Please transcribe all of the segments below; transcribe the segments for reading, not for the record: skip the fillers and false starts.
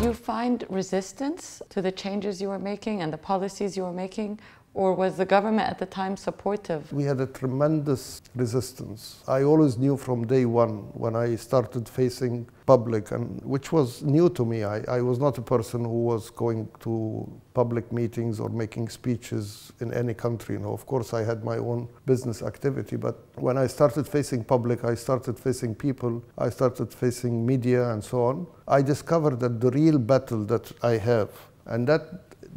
you find resistance to the changes you were making and the policies you were making? Or was the government at the time supportive? We had a tremendous resistance. I always knew from day one when I started facing public, and which was new to me. I was not a person who was going to public meetings or making speeches in any country. You know, of course, I had my own business activity, but when I started facing public, I started facing people, I started facing media and so on. I discovered that the real battle that I have, and that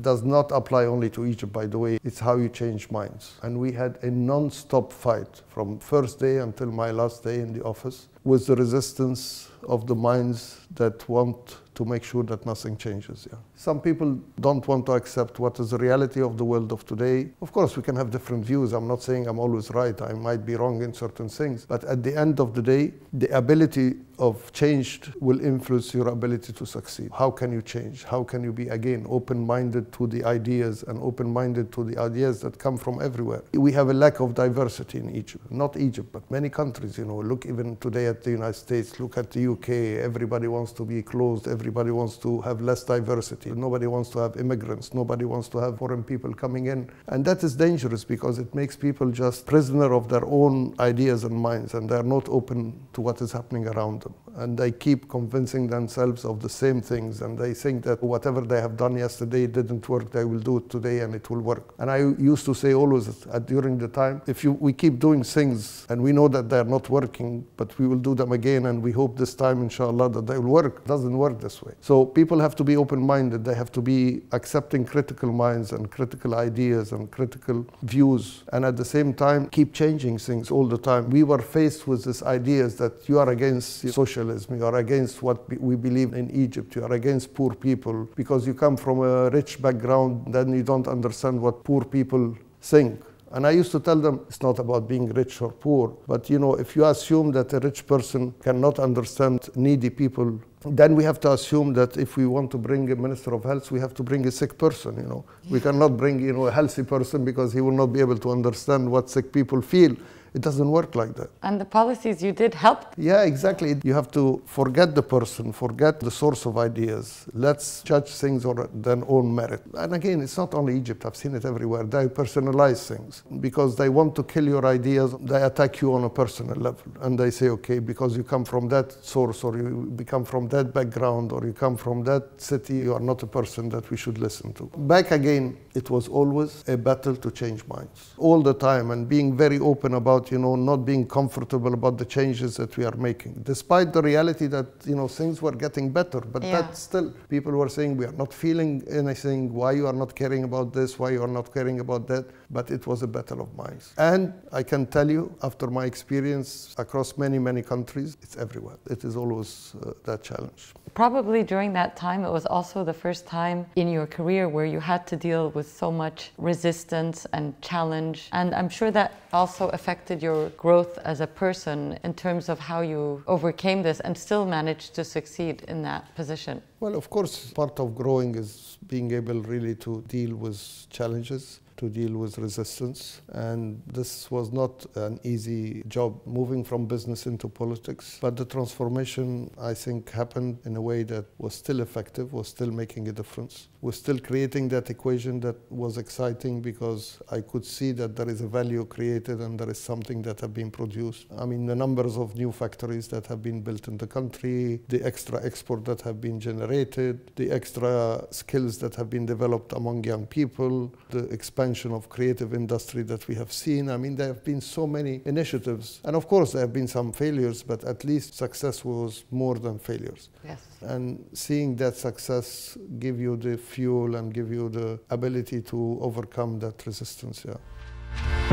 does not apply only to Egypt, by the way. It's how you change minds. And we had a non-stop fight from first day until my last day in the office with the resistance of the minds that want to make sure that nothing changes. Yeah. Some people don't want to accept what is the reality of the world of today. Of course, we can have different views. I'm not saying I'm always right. I might be wrong in certain things. But at the end of the day, the ability of change will influence your ability to succeed. How can you change? How can you be, again, open-minded to the ideas and open-minded to the ideas that come from everywhere? We have a lack of diversity in Egypt. Not Egypt, but many countries. You know, look even today at the United States, look at the UK. Everybody wants to be closed. Everybody wants to have less diversity. Nobody wants to have immigrants. Nobody wants to have foreign people coming in. And that is dangerous because it makes people just prisoner of their own ideas and minds, and they're not open to what is happening around them. And they keep convincing themselves of the same things, and they think that whatever they have done yesterday didn't work, they will do it today and it will work. And I used to say always during the time, we keep doing things and we know that they're not working, but we will do them again and we hope this time, inshallah, that they will work. It doesn't work this way. So people have to be open-minded. They have to be accepting critical minds and critical ideas and critical views, and at the same time keep changing things all the time. We were faced with these ideas that you are against socialism, you are against what we believe in Egypt, you are against poor people because you come from a rich background, then you don't understand what poor people think. And I used to tell them, it's not about being rich or poor, but you know, if you assume that a rich person cannot understand needy people, then we have to assume that if we want to bring a minister of health, we have to bring a sick person, you know. We cannot bring, you know, a healthy person because he will not be able to understand what sick people feel. It doesn't work like that. And the policies you did help? Yeah, exactly. You have to forget the person, forget the source of ideas. Let's judge things on their own merit. And again, it's not only Egypt. I've seen it everywhere. They personalize things because they want to kill your ideas. They attack you on a personal level. And they say, okay, because you come from that source or you come from that background or you come from that city, you are not a person that we should listen to. Back again, it was always a battle to change minds. All the time, and being very open about, you know, not being comfortable about the changes that we are making, despite the reality that, you know, things were getting better, but that still, people were saying, we are not feeling anything, why you are not caring about this, why you are not caring about that, but it was a battle of minds. And I can tell you, after my experience across many, many countries, it's everywhere. It is always that challenge. Probably during that time, it was also the first time in your career where you had to deal with so much resistance and challenge. And I'm sure that also affected your growth as a person in terms of how you overcame this and still managed to succeed in that position. Well, of course, part of growing is being able really to deal with challenges, to deal with resistance. And this was not an easy job, moving from business into politics. But the transformation, I think, happened in a way that was still effective, was still making a difference, was still creating that equation that was exciting because I could see that there is a value created and there is something that have been produced. I mean, the numbers of new factories that have been built in the country, the extra export that have been generated, the extra skills that have been developed among young people, the expansion of creative industry that we have seen. I mean, there have been so many initiatives. And of course, there have been some failures, but at least success was more than failures. Yes. And seeing that success give you the fuel and give you the ability to overcome that resistance, yeah.